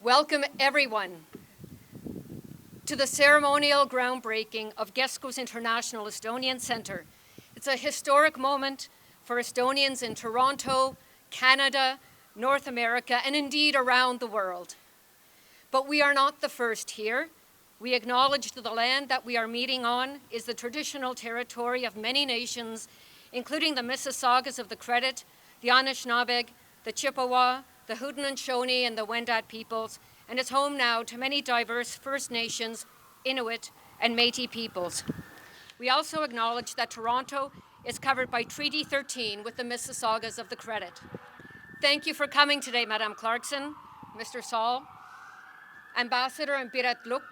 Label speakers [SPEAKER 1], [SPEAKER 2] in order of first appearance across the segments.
[SPEAKER 1] Welcome everyone to the ceremonial groundbreaking of KESKUS International Estonian Centre. It's a historic moment for Estonians in Toronto, Canada, North America, and indeed around the world. But we are not the first here. We acknowledge that the land that we are meeting on is the traditional territory of many nations, including the Mississaugas of the Credit, the Anishinaabe, the Chippewa, the Haudenosaunee, and the Wendat peoples, and is home now to many diverse First Nations, Inuit, and Métis peoples. We also acknowledge that Toronto is covered by Treaty 13 with the Mississaugas of the Credit. Thank you for coming today, Madame Clarkson, Mr. Saul, Ambassador and Piret Lukk,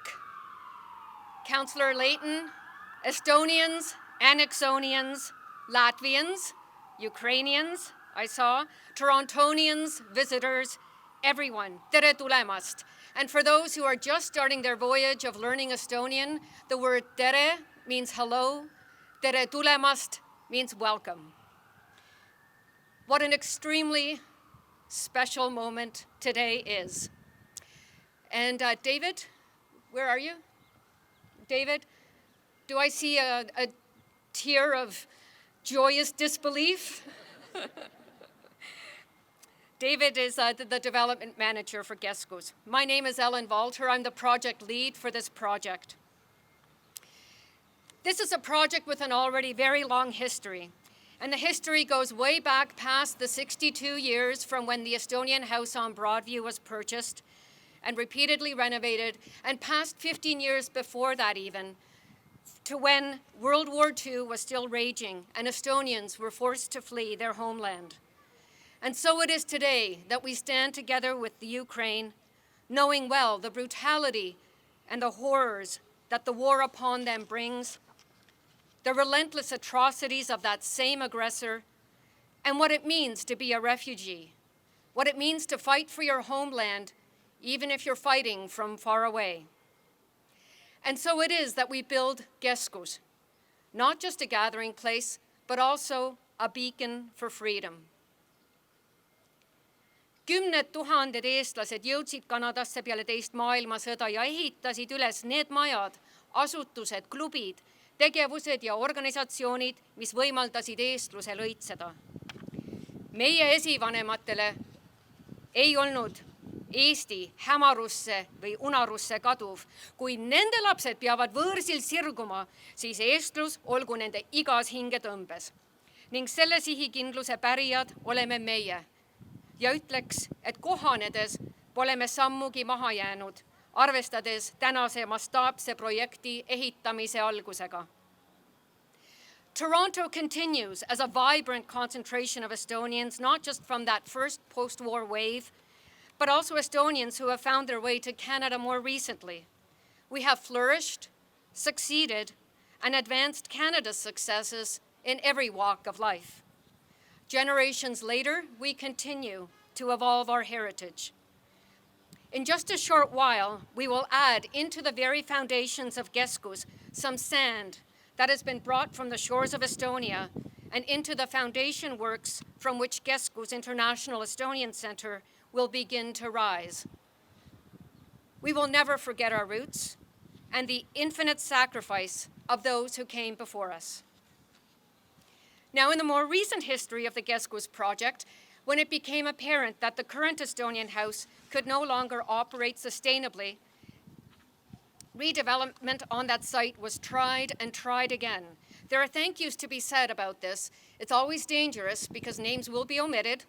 [SPEAKER 1] Councillor Leighton, Estonians, Annexonians, Latvians, Ukrainians, I saw, Torontonians, visitors, everyone, tere tulemast. And for those who are just starting their voyage of learning Estonian, the word tere means hello, tere tulemast means welcome. What an extremely special moment today is. And David, where are you? David, do I see a tear of joyous disbelief? David is the development manager for KESKUS. My name is Ellen Walter. I'm the project lead for this project. This is a project with an already very long history, and the history goes way back past the 62 years from when the Estonian house on Broadview was purchased and repeatedly renovated, and past 15 years before that even, to when World War II was still raging and Estonians were forced to flee their homeland. And so it is today that we stand together with the Ukraine, knowing well the brutality and the horrors that the war upon them brings, the relentless atrocities of that same aggressor, and what it means to be a refugee, what it means to fight for your homeland, even if you're fighting from far away. And so it is that we build KESKUS, not just a gathering place, but also a beacon for freedom. Kümned tuhanded eestlased jõudsid Kanadasse peale teist maailmasõda ja ehitasid üles need majad, asutused, klubid, tegevused ja organisatsioonid, mis võimaldasid eestluse lõitseda. Meie esivanematele ei olnud Eesti hämarusse või unarusse kaduv. Kui nende lapsed peavad võõrsil sirguma, siis eestlus olgu nende igas hingetõmbes. Ning selle sihikindluse pärijad oleme meie. Ja ütleks, et kohanedes pole me sammugi maha jäänud, arvestades tänase mastaapse projekti ehitamise algusega. Toronto continues as a vibrant concentration of Estonians, not just from that first post-war wave, but also Estonians who have found their way to Canada more recently. We have flourished, succeeded, and advanced Canada's successes in every walk of life. Generations later, we continue to evolve our heritage. In just a short while, we will add into the very foundations of KESKUS some sand that has been brought from the shores of Estonia and into the foundation works from which KESKUS International Estonian Centre will begin to rise. We will never forget our roots and the infinite sacrifice of those who came before us. Now, in the more recent history of the KESKUS project, when it became apparent that the current Estonian house could no longer operate sustainably, redevelopment on that site was tried and tried again. There are thank yous to be said about this. It's always dangerous because names will be omitted.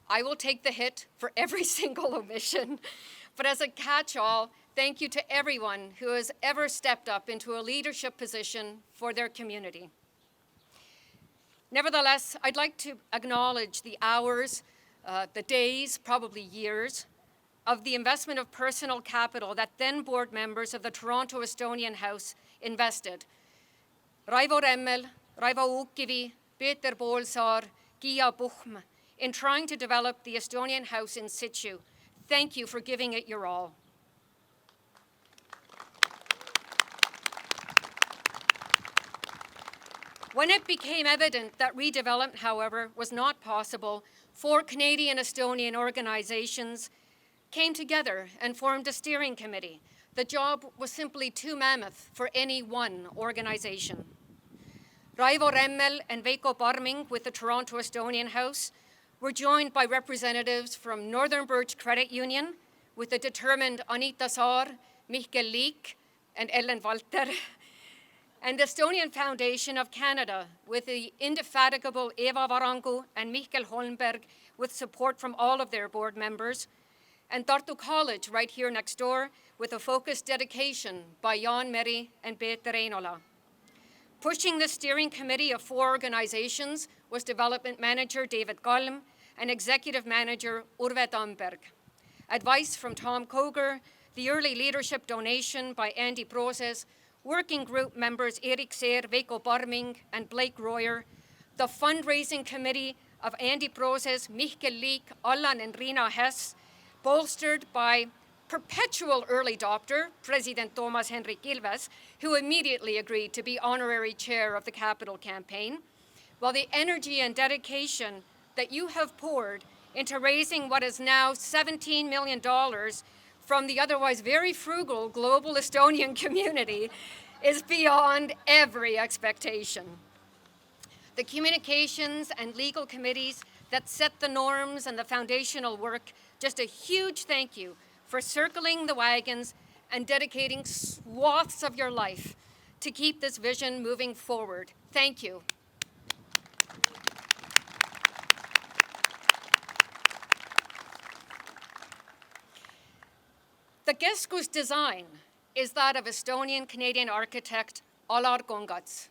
[SPEAKER 1] I will take the hit for every single omission. But as a catch-all, thank you to everyone who has ever stepped up into a leadership position for their community. Nevertheless, I'd like to acknowledge the hours, the days, probably years, of the investment of personal capital that then board members of the Toronto Estonian House invested. Raivo Remmel, Raivo Uukkivi, Peeter Poolsaar, Kiia Puhm, in trying to develop the Estonian House in situ. Thank you for giving it your all. When it became evident that redevelopment, however, was not possible for Canadian Estonian organizations, came together and formed a steering committee. The job was simply too mammoth for any one organization. Raivo Remmel and Veiko Parming with the Toronto Estonian House were joined by representatives from Northern Birch Credit Union with the determined Anita Saar, Mihkel Liik, and Ellen Walter, and the Estonian Foundation of Canada with the indefatigable Eva Varangu and Mihkel Holmberg with support from all of their board members, and Tartu College right here next door with a focused dedication by Jaan Meri and Peeter Reinola. Pushing the steering committee of 4 organizations was development manager David Kalm and executive manager Urve Tamberg. Advice from Tom Koger, the early leadership donation by Andy Proses, working group members Erik Seer, Veiko Parming, and Blake Royer, the fundraising committee of Andy Proses, Mihkel Liik, Allan and Riina Hess, bolstered by perpetual early adopter, President Toomas Hendrik Ilves, who immediately agreed to be honorary chair of the capital campaign, while the energy and dedication that you have poured into raising what is now $17 million from the otherwise very frugal global Estonian community is beyond every expectation. The communications and legal committees that set the norms and the foundational work, just a huge thank you for circling the wagons and dedicating swaths of your life to keep this vision moving forward. Thank you. The KESKUS design is that of Estonian-Canadian architect Alar Kongats.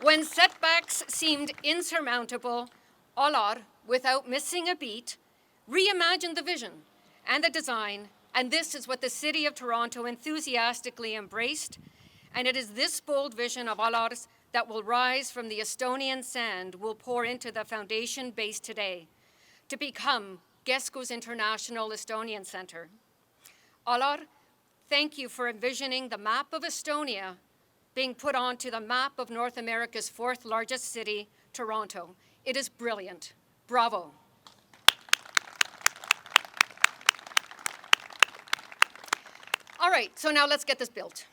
[SPEAKER 1] When setbacks seemed insurmountable, Alar, without missing a beat, reimagined the vision and the design, and this is what the City of Toronto enthusiastically embraced, and it is this bold vision of Alar's that will rise from the Estonian sand will pour into the foundation base today to become KESKUS International Estonian Centre. Alar, thank you for envisioning the map of Estonia being put onto the map of North America's 4th largest city, Toronto. It is brilliant. Bravo. All right, so now let's get this built.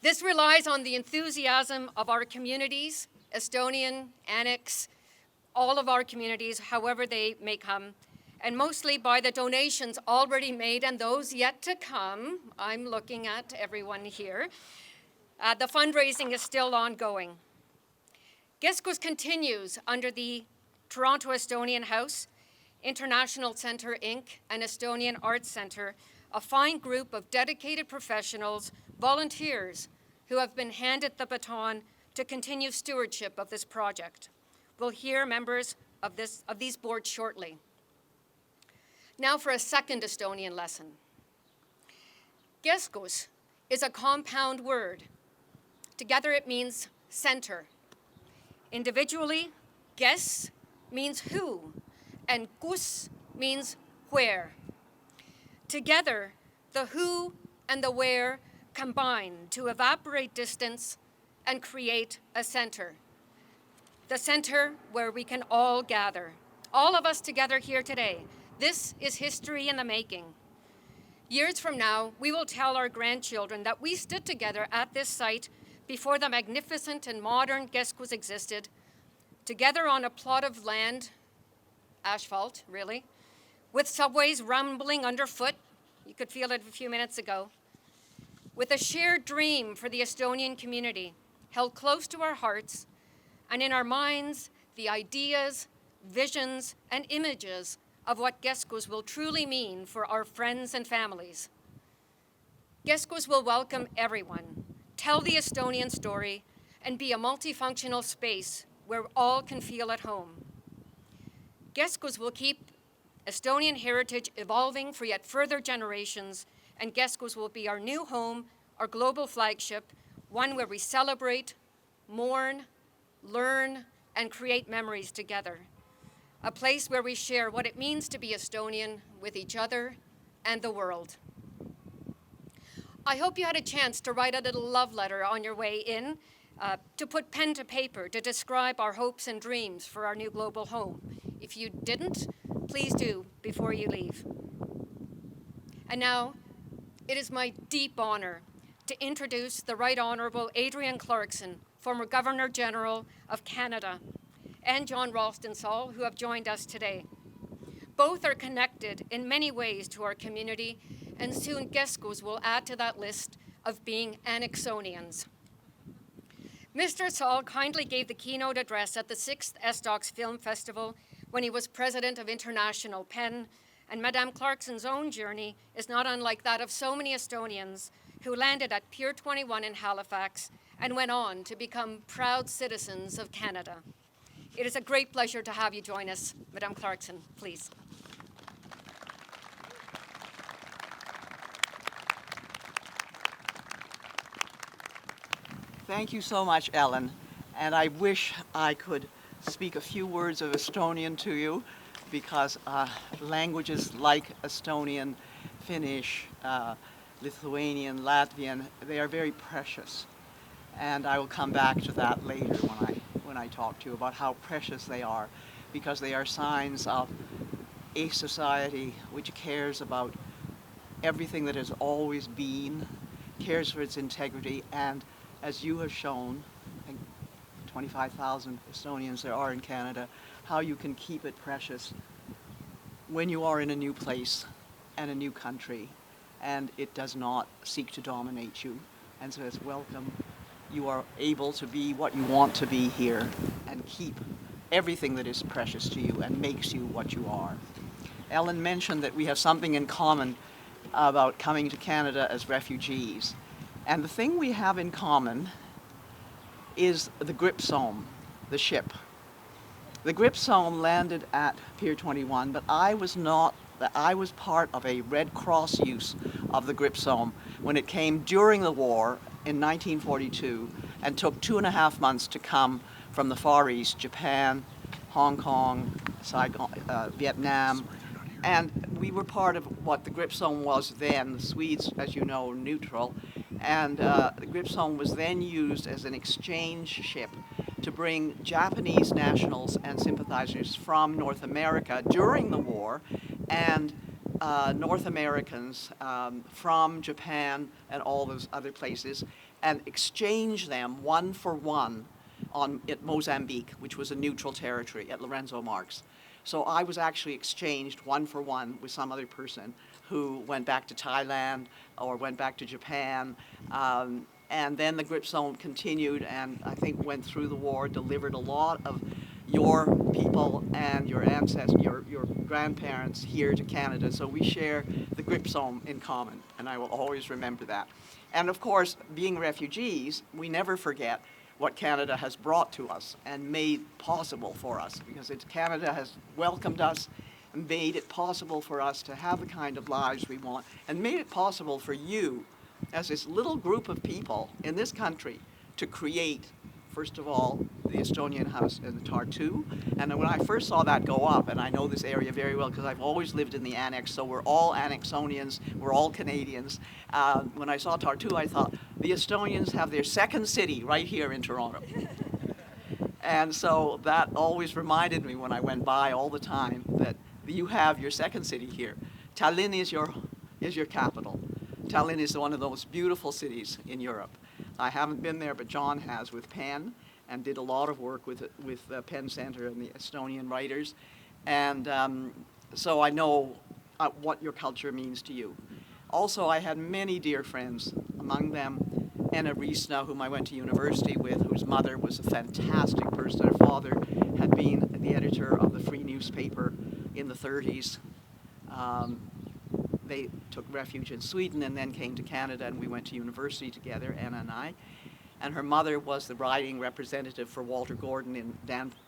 [SPEAKER 1] This relies on the enthusiasm of our communities, Estonian, Annex, all of our communities, however they may come, and mostly by the donations already made and those yet to come. I'm looking at everyone here. The fundraising is still ongoing. KESKUS continues under the Toronto Estonian House, International Centre Inc., and Estonian Arts Centre, a fine group of dedicated professionals, volunteers, who have been handed the baton to continue stewardship of this project. We'll hear members of these boards shortly. Now for a second Estonian lesson. KESKUS is a compound word. Together it means center. Individually, kes means who, and kus means where. Together, the who and the where combine to evaporate distance and create a center. The center where we can all gather. All of us together here today. This is history in the making. Years from now, we will tell our grandchildren that we stood together at this site before the magnificent and modern KESKUS existed, together on a plot of land, asphalt, really, with subways rumbling underfoot. You could feel it a few minutes ago. With a shared dream for the Estonian community, held close to our hearts, and in our minds, the ideas, visions, and images of what KESKUS will truly mean for our friends and families. KESKUS will welcome everyone, tell the Estonian story, and be a multifunctional space where all can feel at home. KESKUS will keep Estonian heritage evolving for yet further generations, and KESKUS will be our new home, our global flagship, one where we celebrate, mourn, learn, and create memories together. A place where we share what it means to be Estonian with each other and the world. I hope you had a chance to write a little love letter on your way in. to put pen to paper to describe our hopes and dreams for our new global home. If you didn't, please do before you leave. And now, it is my deep honor to introduce the Right Honourable Adrienne Clarkson, former Governor-General of Canada, and John Ralston-Saul, who have joined us today. Both are connected in many ways to our community, and soon KESKUS will add to that list of being Annexonians. Mr. Saul kindly gave the keynote address at the 6th Estocs Film Festival when he was president of International PEN, and Madame Clarkson's own journey is not unlike that of so many Estonians who landed at Pier 21 in Halifax and went on to become proud citizens of Canada. It is a great pleasure to have you join us. Madame Clarkson, please.
[SPEAKER 2] Thank you so much, Ellen. And I wish I could speak a few words of Estonian to you, because languages like Estonian, Finnish, Lithuanian, Latvian, they are very precious. And I will come back to that later when I talk to you about how precious they are, because they are signs of a society which cares about everything that has always been, cares for its integrity, and as you have shown, I think 25,000 Estonians there are in Canada, how you can keep it precious when you are in a new place and a new country, and it does not seek to dominate you and says, welcome, you are able to be what you want to be here and keep everything that is precious to you and makes you what you are. Ellen mentioned that we have something in common about coming to Canada as refugees. And the thing we have in common is the Gripsholm, the ship. The Gripsholm landed at Pier 21, but I was part of a Red Cross use of the Gripsholm when it came during the war in 1942 and took 2.5 months to come from the Far East, Japan, Hong Kong, Saigon, Vietnam, and we were part of what the Gripsholm was then. The Swedes, as you know, neutral. And the Gripsholm was then used as an exchange ship to bring Japanese nationals and sympathizers from North America during the war, and North Americans from Japan and all those other places, and exchange them one for one at Mozambique, which was a neutral territory at Lorenzo Marques. So I was actually exchanged one for one with some other person who went back to Thailand or went back to Japan. And then the Gripsholm continued, and I think went through the war, delivered a lot of your people and your ancestors, your grandparents here to Canada. So we share the Gripsholm in common, and I will always remember that. And of course, being refugees, we never forget what Canada has brought to us and made possible for us, because Canada has welcomed us and made it possible for us to have the kind of lives we want, and made it possible for you, as this little group of people in this country, to create, first of all, the Estonian House in the Tartu. And when I first saw that go up, and I know this area very well because I've always lived in the Annex, so we're all Annexonians, we're all Canadians. When I saw Tartu, I thought, the Estonians have their second city right here in Toronto. And so that always reminded me when I went by all the time that you have your second city here. Tallinn is your capital. Tallinn is one of those beautiful cities in Europe. I haven't been there, but John has with PEN, and did a lot of work with the PEN Centre and the Estonian writers. And so I know what your culture means to you. Also, I had many dear friends, among them Anna Riesna, whom I went to university with, whose mother was a fantastic person. Her father had been the editor of the Free newspaper in the 30s. They took refuge in Sweden and then came to Canada, and we went to university together, Anna and I. And her mother was the riding representative for Walter Gordon in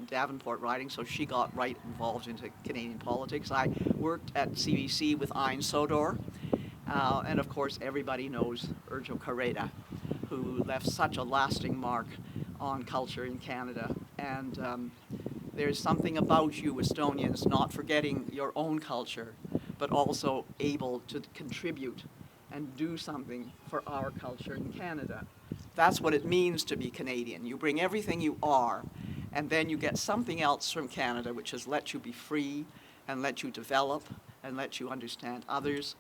[SPEAKER 2] Davenport riding, so she got right involved into Canadian politics. I worked at CBC with Ain Sodor, and of course everybody knows Urjo Carreda, who left such a lasting mark on culture in Canada. And there's something about you Estonians not forgetting your own culture, but also able to contribute and do something for our culture in Canada. That's what it means to be Canadian. You bring everything you are, and then you get something else from Canada, which has let you be free and let you develop and let you understand others.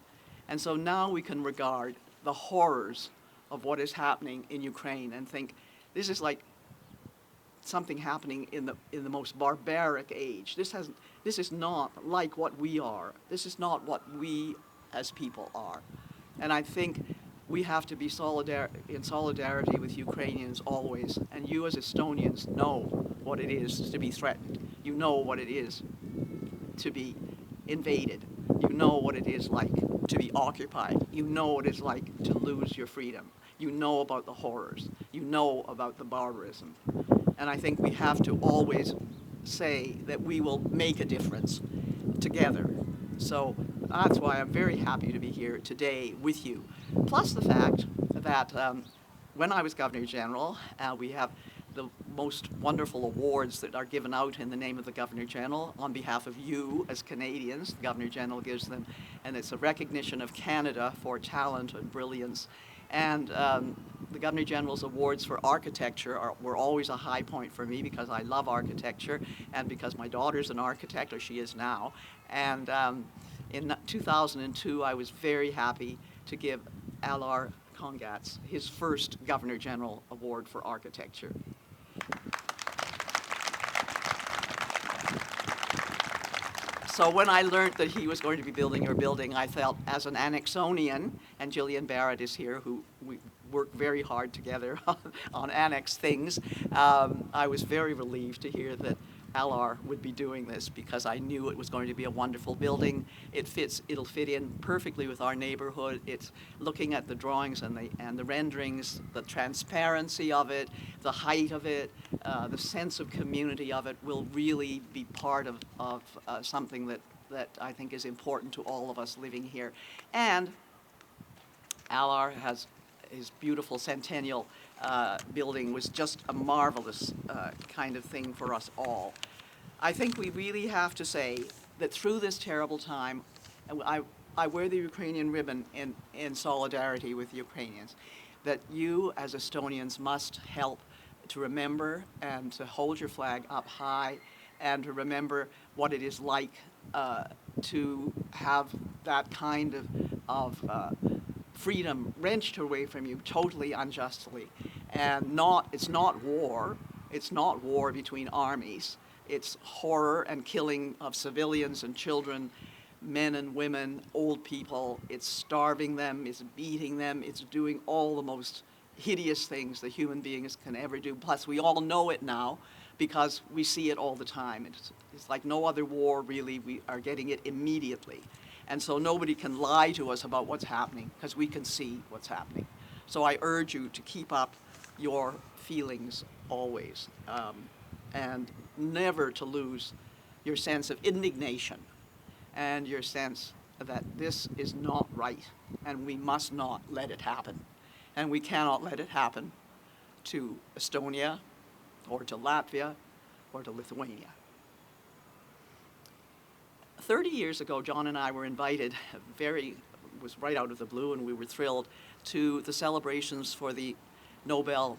[SPEAKER 2] And so now we can regard the horrors of what is happening in Ukraine and think, this is like something happening in the most barbaric age. This is not like what we are. This is not what we as people are. And I think we have to be in solidarity with Ukrainians always. And you as Estonians know what it is to be threatened. You know what it is to be invaded. You know what it is like to be occupied. You know what it's like to lose your freedom. You know about the horrors. You know about the barbarism. And I think we have to always say that we will make a difference together. So that's why I'm very happy to be here today with you. Plus the fact that when I was Governor General, we have the most wonderful awards that are given out in the name of the Governor General on behalf of you as Canadians. The Governor General gives them, and it's a recognition of Canada for talent and brilliance. And the Governor General's awards for architecture were always a high point for me because I love architecture and because my daughter's an architect, or she is now. And in 2002, I was very happy to give Alar Kongatz his first Governor General Award for architecture. So when I learned that he was going to be building your building, I felt as an Annexonian, and Gillian Barrett is here, who we work very hard together on annex things, I was very relieved to hear that Alar would be doing this because I knew it was going to be a wonderful building. It'll fit in perfectly with our neighborhood. It's looking at the drawings and the renderings, the transparency of it, the height of it, the sense of community of it will really be part of something that I think is important to all of us living here. And Alar has his beautiful centennial building was just a marvelous kind of thing for us all. I think we really have to say that through this terrible time, and I wear the Ukrainian ribbon in solidarity with the Ukrainians, that you as Estonians must help to remember and to hold your flag up high and to remember what it is like to have that kind of freedom wrenched away from you totally unjustly. And it's not war. It's not war between armies. It's horror and killing of civilians and children, men and women, old people. It's starving them, it's beating them, it's doing all the most hideous things that human beings can ever do. Plus, we all know it now because we see it all the time. It's like no other war, really. We are getting it immediately. And so nobody can lie to us about what's happening because we can see what's happening. So I urge you to keep up your feelings always and never to lose your sense of indignation and your sense that this is not right and we must not let it happen. And we cannot let it happen to Estonia or to Latvia or to Lithuania. 30 years ago, John and I were invited, was right out of the blue, and we were thrilled, to the celebrations for the Nobel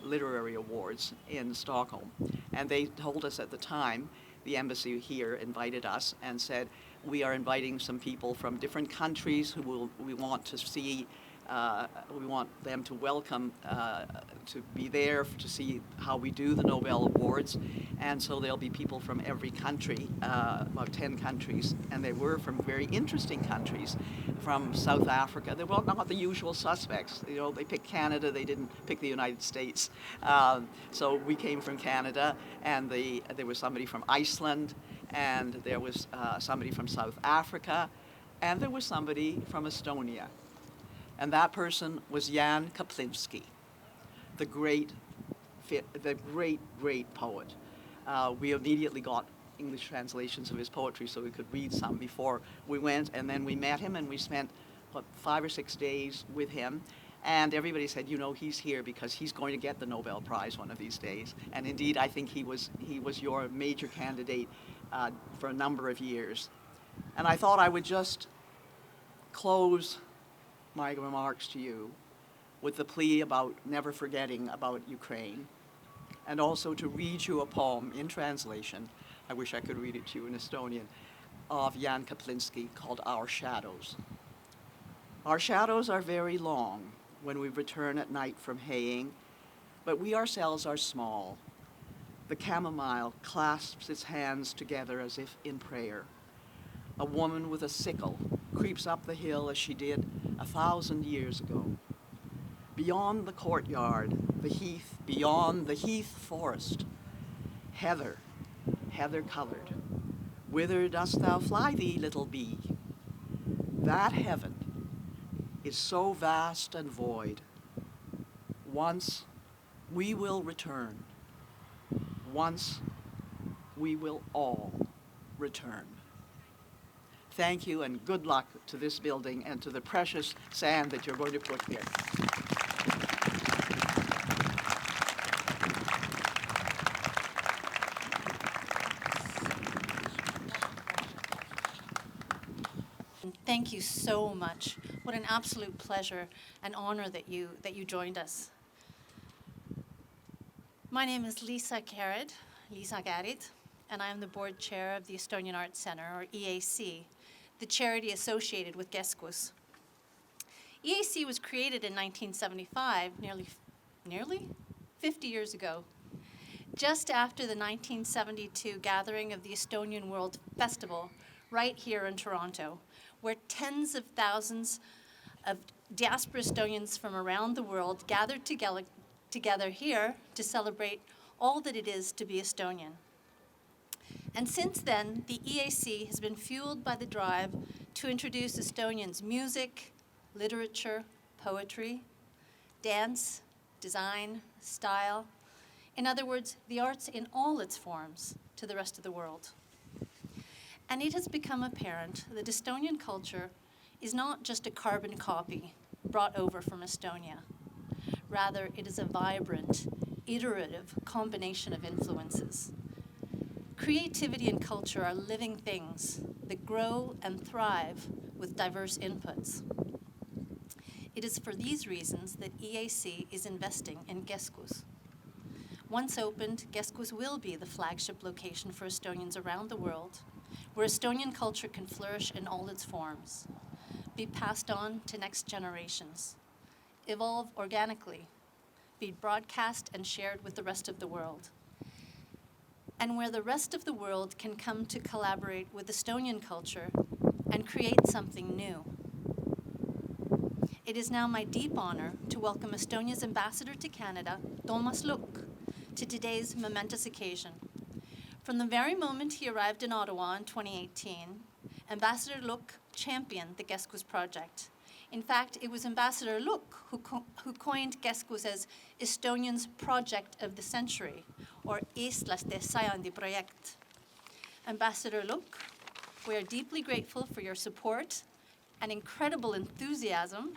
[SPEAKER 2] Literary Awards in Stockholm. And they told us at the time, the embassy here invited us and said, we are inviting some people from different countries who we want to see. We want them to welcome, to be there to see how we do the Nobel Awards. And so there'll be people from every country, about 10 countries, and they were from very interesting countries, from South Africa. They were not the usual suspects. You know, they picked Canada, they didn't pick the United States. So we came from Canada, and there was somebody from Iceland, and there was somebody from South Africa, and there was somebody from Estonia. And that person was Jan Kaplinski, the great poet. We immediately got English translations of his poetry so we could read some before we went, and then we met him and we spent 5 or 6 days with him. And everybody said, you know, he's here because he's going to get the Nobel Prize one of these days. And indeed, I think he was your major candidate for a number of years. And I thought I would just close my remarks to you with the plea about never forgetting about Ukraine, and also to read you a poem in translation, I wish I could read it to you in Estonian, of Jan Kaplinsky called Our Shadows. Our shadows are very long when we return at night from haying, but we ourselves are small. The chamomile clasps its hands together as if in prayer. A woman with a sickle creeps up the hill as she did 1,000 years ago. Beyond the courtyard, the heath, beyond the heath forest, heather, heather-colored. Whither dost thou fly thee, little bee? That heaven is so vast and void. Once we will return. Once we will all return. Thank you and good luck to this building and to the precious sand that you're going to put here.
[SPEAKER 3] Thank you so much. What an absolute pleasure and honor that you joined us. My name is Liisa Käärid, and I am the board chair of the Estonian Arts Centre, or EAC, the charity associated with KESKUS. EAC was created in 1975, nearly 50 years ago, just after the 1972 gathering of the Estonian World Festival right here in Toronto, where tens of thousands of diaspora Estonians from around the world gathered together here to celebrate all that it is to be Estonian. And since then, the EAC has been fueled by the drive to introduce Estonians' music, literature, poetry, dance, design, style, in other words, the arts in all its forms, to the rest of the world. And it has become apparent that Estonian culture is not just a carbon copy brought over from Estonia. Rather, it is a vibrant, iterative combination of influences. Creativity and culture are living things that grow and thrive with diverse inputs. It is for these reasons that EAC is investing in KESKUS. Once opened, KESKUS will be the flagship location for Estonians around the world, where Estonian culture can flourish in all its forms, be passed on to next generations, evolve organically, be broadcast and shared with the rest of the world, and where the rest of the world can come to collaborate with Estonian culture and create something new. It is now my deep honor to welcome Estonia's ambassador to Canada, Toomas Lukk, to today's momentous occasion. From the very moment he arrived in Ottawa in 2018, Ambassador Lukk championed the KESKUS project. In fact, it was Ambassador Lukk who coined KESKUS as Estonians' project of the century, or Eestlaste sajandi projekt. Ambassador Lukk, we are deeply grateful for your support and incredible enthusiasm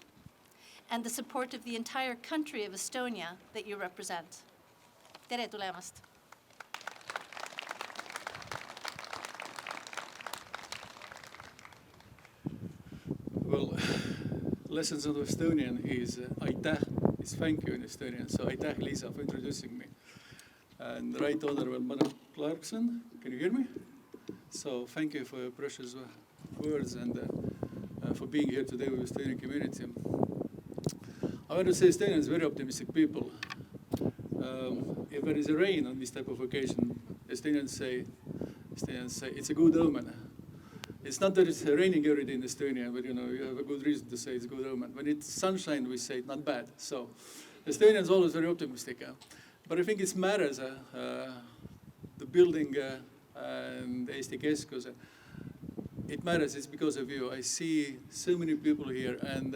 [SPEAKER 3] and the support of the entire country of Estonia that you represent. Tere tulemast!
[SPEAKER 4] Well, lessons of Estonian is aitäh, is thank you in Estonian. So aitäh, Liisa, for introducing me. And Right Honorable Madam Clarkson, can you hear me? So thank you for your precious words and for being here today with the Estonian community. I want to say Estonians are very optimistic people. If there is a rain on this type of occasion, Estonians say it's a good omen. It's not that it's raining every day in Estonia, but you have a good reason to say it's a good omen. When it's sunshine, we say it's not bad. So Estonians are always very optimistic. But I think it matters, the building and Eesti KESKUS. It matters, it's because of you. I see so many people here, and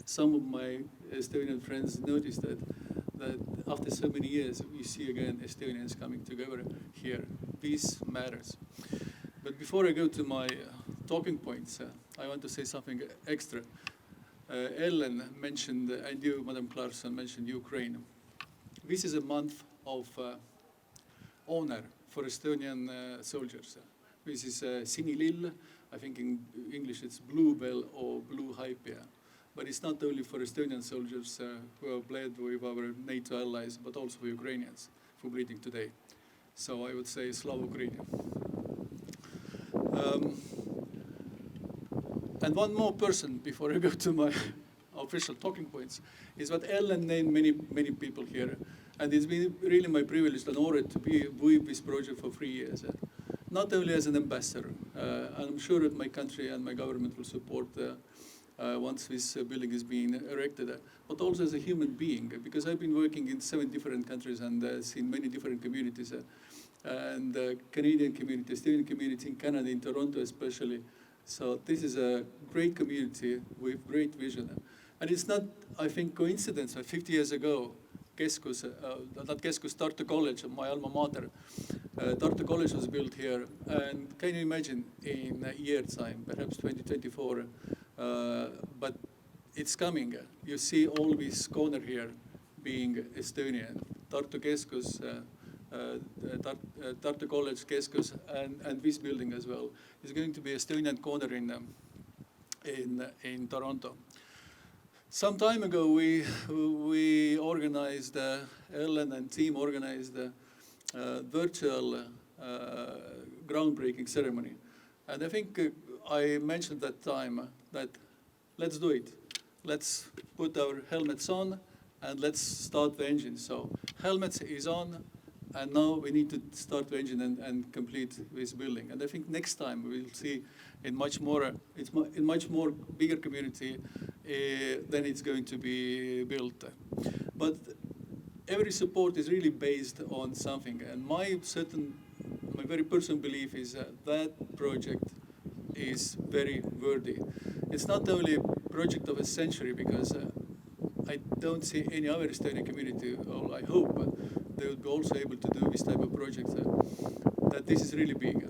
[SPEAKER 4] some of my Estonian friends noticed that after so many years, we see again Estonians coming together here. Peace matters. But before I go to my talking points, I want to say something extra. Ellen mentioned, and you, Madam Clarkson, mentioned Ukraine. This is a month of honor for Estonian soldiers. This is Sinilill, I think in English it's bluebell or blue hypea. but it's not only for Estonian soldiers who have bled with our NATO allies, but also for Ukrainians who are bleeding today. So I would say Slava Ukraini. And one more person before I go to my official talking points is what Ellen named many people here. And it's been really my privilege and honor to be with this project for 3 years. Not only as an ambassador, I'm sure that my country and my government will support once this building is being erected, but also as a human being, because I've been working in 7 different countries and seen many different communities, and Canadian community, Estonian community in Canada, in Toronto especially. So this is a great community with great vision. And it's not, I think, coincidence that 50 years ago, Tartu College, my alma mater, Tartu College was built here. And can you imagine in a year's time, perhaps 2024, but it's coming. You see all this corner here being Estonian. Tartu Keskus, Tartu College, Keskus, and this building as well is going to be Estonian corner in Toronto. Some time ago, we organized, Ellen and team organized a virtual groundbreaking ceremony. And I think I mentioned that time that let's do it. Let's put our helmets on and let's start the engine. So helmets is on, and now we need to start the engine and complete this building. And I think next time we'll see in much more bigger community, then it's going to be built. But every support is really based on something. And my very personal belief is that project is very worthy. It's not only a project of a century, because I don't see any other Estonian community, or I hope they would be also able to do this type of project, that this is really big.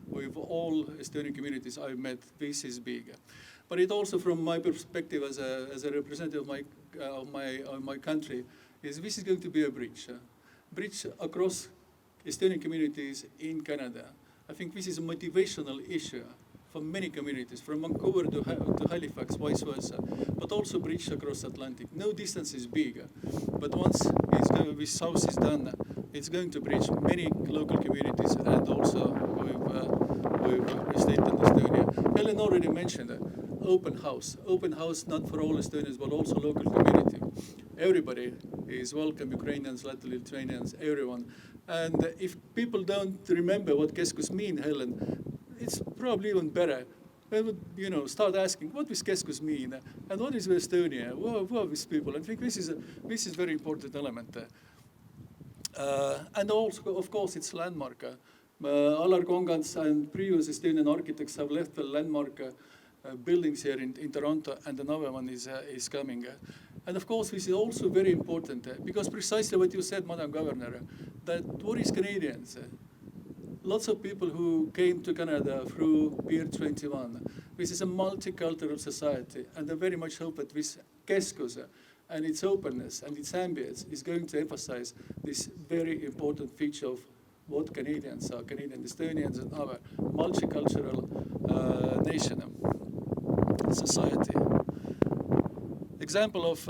[SPEAKER 4] With all Estonian communities I've met, this is big. But it also, from my perspective as a representative of my country, is this is going to be a bridge across Estonian communities in Canada. I think this is a motivational issue for many communities, from Vancouver to Halifax, vice versa, but also bridge across Atlantic. No distance is big, but once this house is done, it's going to bridge many local communities and also with state and Estonia. Helen already mentioned open house. Open house not for all Estonians, but also local community. Everybody is welcome, Ukrainians, Lithuanians, everyone. And if people don't remember what KESKUS mean, Helen, it's probably even better. They would, start asking, what does KESKUS mean? And what is Estonia? Who are these people? I think this is a very important element. And also, of course, it's landmark. Alar Kongans and previous Estonian architects have left the landmark buildings here in Toronto, and another one is coming. And of course, this is also very important, because precisely what you said, Madam Governor, that what is Canadians? Lots of people who came to Canada through Pier 21. This is a multicultural society, and I very much hope that this KESKUS and its openness and its ambience is going to emphasize this very important feature of what Canadians are, Canadian Estonians and our multicultural nation, society. Example of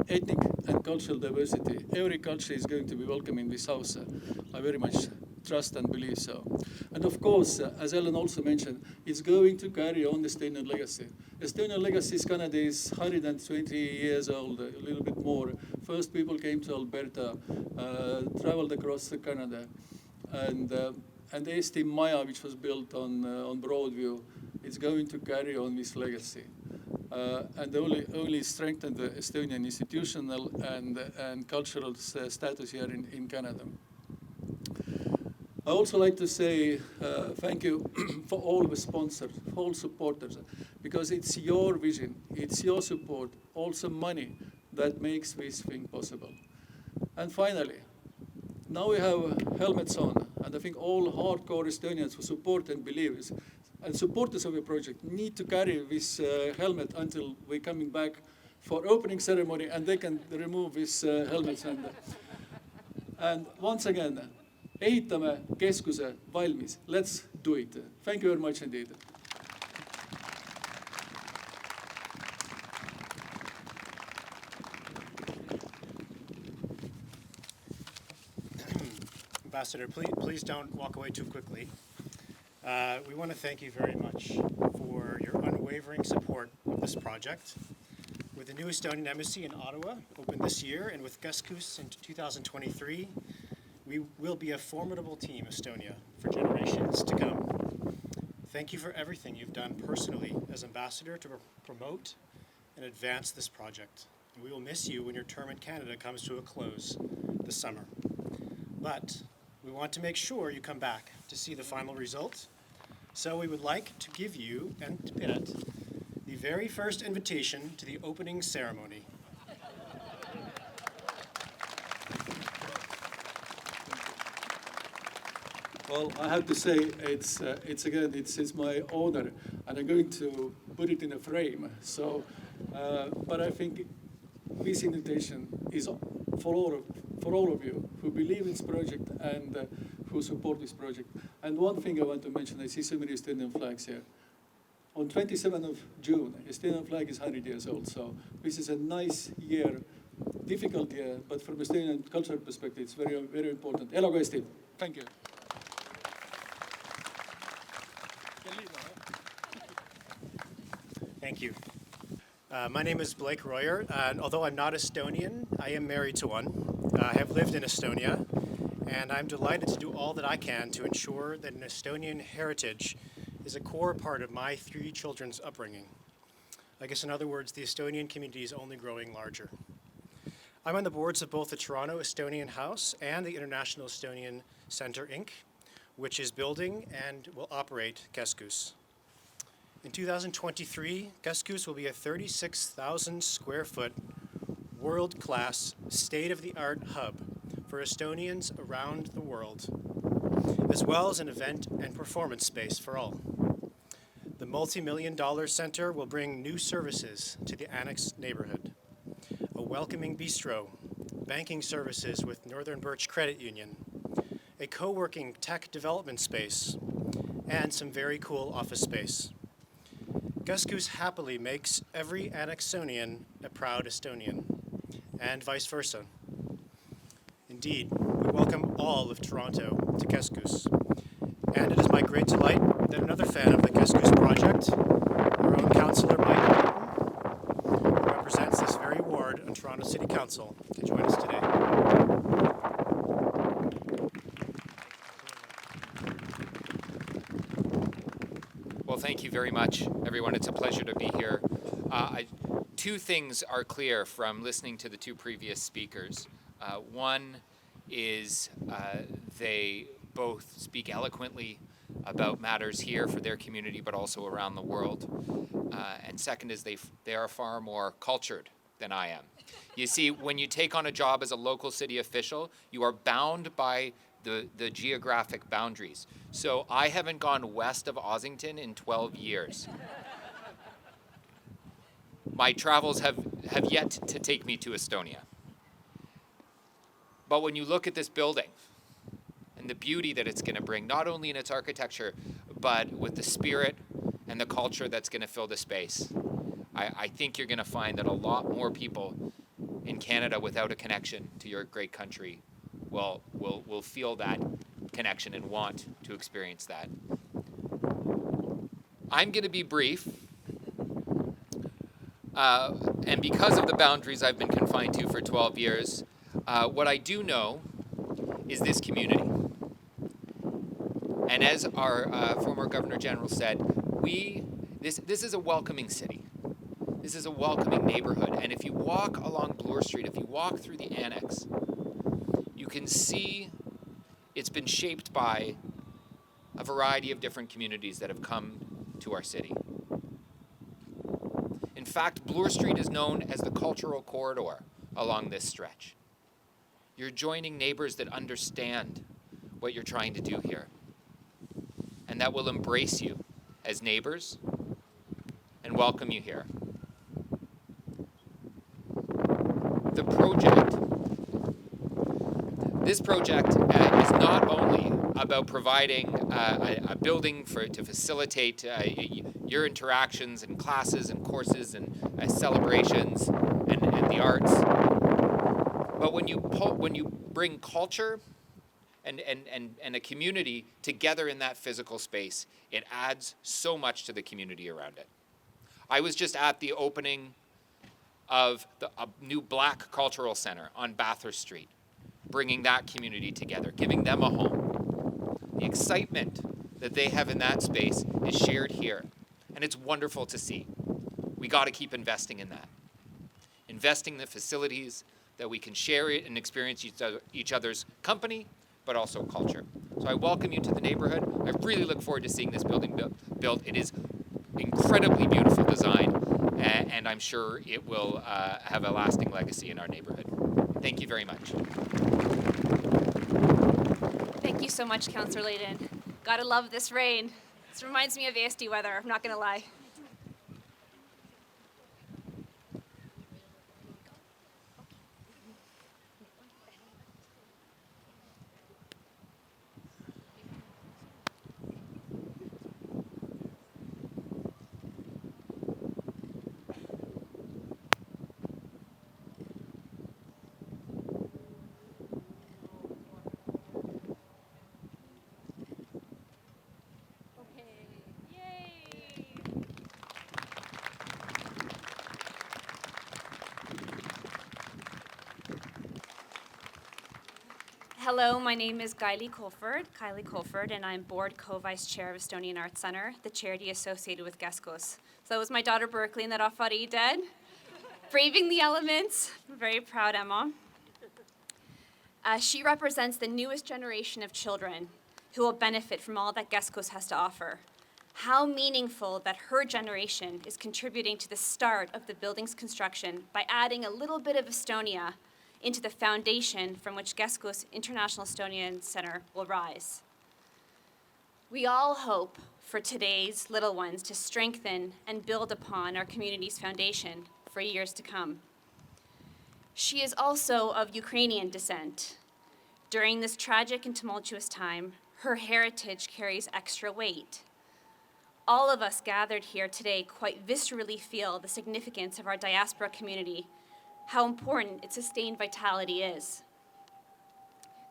[SPEAKER 4] ethnic and cultural diversity. Every culture is going to be welcome in this house. I very much trust and believe so. And of course, as Ellen also mentioned, it's going to carry on the Estonian legacy. Estonian legacy is Canada is 120 years old, a little bit more. First people came to Alberta, traveled across Canada, and the Eesti Maja, which was built on Broadview, is going to carry on this legacy. And only strengthen the Estonian institutional and cultural status here in Canada. I also like to say thank you for all the sponsors, all supporters, because it's your vision, it's your support, also money, that makes this thing possible. And finally, now we have helmets on, and I think all hardcore Estonians who support and believe and supporters of the project need to carry this helmet until we're coming back for opening ceremony, and they can remove these helmets. And once again, ehitame keskuse valmis. Let's do it. Thank you very much indeed.
[SPEAKER 5] Ambassador, please don't walk away too quickly. We want to thank you very much for your unwavering support of this project. With the new Estonian Embassy in Ottawa, opened this year, and with KESKUS in 2023, we will be a formidable team, Estonia, for generations to come. Thank you for everything you've done personally as ambassador to promote and advance this project. And we will miss you when your term in Canada comes to a close this summer. But we want to make sure you come back to see the final result. So we would like to give you and Piret the very first invitation to the opening ceremony.
[SPEAKER 4] Well, I have to say it's my honor, and I'm going to put it in a frame. So, but I think this invitation is for all of you who believe in this project and who support this project. And one thing I want to mention, I see so many Estonian flags here. On 27th of June, Estonian flag is 100 years old. So this is a nice year, difficult year, but from Estonian cultural perspective, it's very, very important. Elagu Eesti! Thank you.
[SPEAKER 5] Thank you. My name is Blake Royer, and although I'm not Estonian, I am married to one. I have lived in Estonia, and I'm delighted to do all that I can to ensure that an Estonian heritage is a core part of my 3 children's upbringing. I guess in other words, the Estonian community is only growing larger. I'm on the boards of both the Toronto Estonian House and the International Estonian Centre, Inc., which is building and will operate KESKUS. In 2023, KESKUS will be a 36,000 square foot, world-class, state-of-the-art hub for Estonians around the world, as well as an event and performance space for all. The multi-million-dollar center will bring new services to the Annex neighborhood, a welcoming bistro, banking services with Northern Birch Credit Union, a co-working tech development space, and some very cool office space. KESKUS happily makes every Annexonian a proud Estonian, and vice versa. Indeed, we welcome all of Toronto to KESKUS, and it is my great delight that another fan of the KESKUS project, our own councillor Mike Norton, who represents this very ward on Toronto City Council, can join us today.
[SPEAKER 6] Well, thank you very much, everyone. It's a pleasure to be here. Two things are clear from listening to the 2 previous speakers. One is they both speak eloquently about matters here for their community, but also around the world. And second is they are far more cultured than I am. You see, when you take on a job as a local city official, you are bound by the geographic boundaries. So I haven't gone west of Ossington in 12 years. My travels have yet to take me to Estonia. But when you look at this building and the beauty that it's going to bring, not only in its architecture, but with the spirit and the culture that's going to fill the space, I think you're going to find that a lot more people in Canada without a connection to your great country will feel that connection and want to experience that. I'm going to be brief, and because of the boundaries I've been confined to for 12 years, what I do know is this community. And as our former Governor General said, this is a welcoming city. This is a welcoming neighborhood. And if you walk along Bloor Street, if you walk through the Annex, you can see it's been shaped by a variety of different communities that have come to our city. In fact, Bloor Street is known as the cultural corridor along this stretch. You're joining neighbors that understand what you're trying to do here, and that will embrace you as neighbors and welcome you here. This project is not only about providing a building to facilitate your interactions and classes and courses and celebrations and the arts, but when you bring culture and a community together in that physical space, it adds so much to the community around it. I was just at the opening of a new Black Cultural Center on Bathurst Street, bringing that community together, giving them a home. The excitement that they have in that space is shared here, and it's wonderful to see. We got to keep investing in that. Investing in the facilities that we can share it and experience each other's company, but also culture. So I welcome you to the neighborhood. I really look forward to seeing this building built. It is incredibly beautiful design, and I'm sure it will have a lasting legacy in our neighborhood. Thank you very much.
[SPEAKER 7] Thank you so much, Councillor Layden. Gotta love this rain. This reminds me of ASD weather, I'm not gonna lie. Hello, my name is Kylie Colford, and I'm Board Co-Vice Chair of Estonian Arts Centre, the charity associated with KESKUS. So that was my daughter Berkeley and that Afari did. Braving the elements. I'm very proud, Emma. She represents the newest generation of children who will benefit from all that KESKUS has to offer. How meaningful that her generation is contributing to the start of the building's construction by adding a little bit of Estonia into the foundation from which KESKUS International Estonian Centre will rise. We all hope for today's little ones to strengthen and build upon our community's foundation for years to come. She is also of Ukrainian descent. During this tragic and tumultuous time, her heritage carries extra weight. All of us gathered here today quite viscerally feel the significance of our diaspora community, how important its sustained vitality is.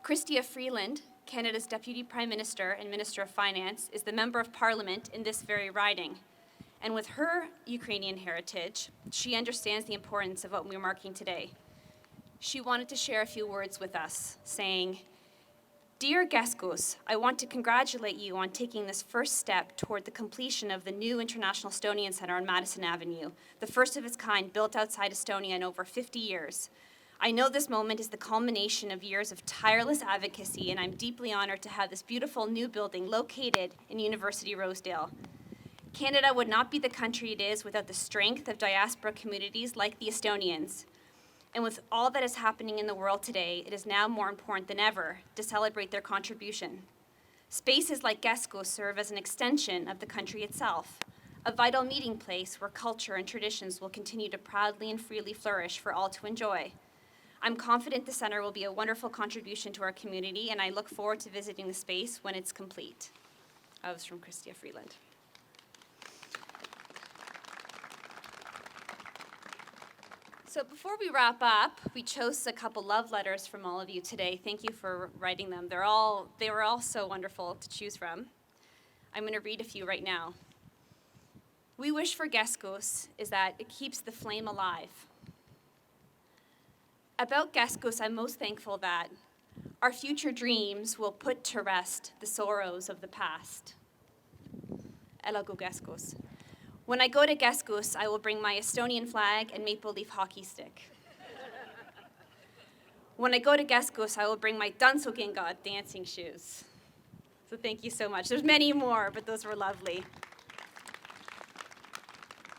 [SPEAKER 7] Chrystia Freeland, Canada's Deputy Prime Minister and Minister of Finance, is the Member of Parliament in this very riding. And with her Ukrainian heritage, she understands the importance of what we're marking today. She wanted to share a few words with us, saying, "Dear KESKUS, I want to congratulate you on taking this first step toward the completion of the new International Estonian Centre on Madison Avenue, the first of its kind built outside Estonia in over 50 years. I know this moment is the culmination of years of tireless advocacy, and I'm deeply honored to have this beautiful new building located in University Rosedale. Canada would not be the country it is without the strength of diaspora communities like the Estonians. And with all that is happening in the world today, it is now more important than ever to celebrate their contribution. Spaces like KESKUS serve as an extension of the country itself, a vital meeting place where culture and traditions will continue to proudly and freely flourish for all to enjoy. I'm confident the center will be a wonderful contribution to our community, and I look forward to visiting the space when it's complete." That was from Chrystia Freeland. So before we wrap up, we chose a couple love letters from all of you today. Thank you for writing them. They were all so wonderful to choose from. I'm going to read a few right now. We wish for KESKUS is that it keeps the flame alive. About KESKUS, I'm most thankful that our future dreams will put to rest the sorrows of the past. Elagu KESKUS. When I go to KESKUS, I will bring my Estonian flag and maple leaf hockey stick. When I go to KESKUS, I will bring my tantsukingad dancing shoes. So thank you so much. There's many more, but those were lovely.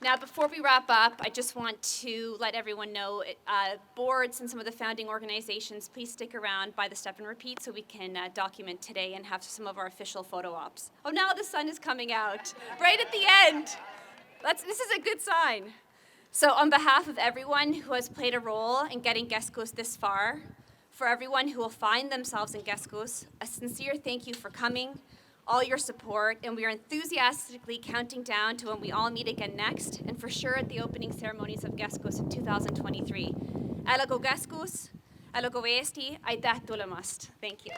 [SPEAKER 7] Now, before we wrap up, I just want to let everyone know, boards and some of the founding organizations, please stick around by the step and repeat so we can document today and have some of our official photo ops. Oh, now the sun is coming out, right at the end. This is a good sign. So on behalf of everyone who has played a role in getting KESKUS this far, for everyone who will find themselves in KESKUS, a sincere thank you for coming, all your support, and we are enthusiastically counting down to when we all meet again next, and for sure at the opening ceremonies of KESKUS in 2023. Elagu KESKUS, elagu Eesti, aitäh tulemast. Thank you.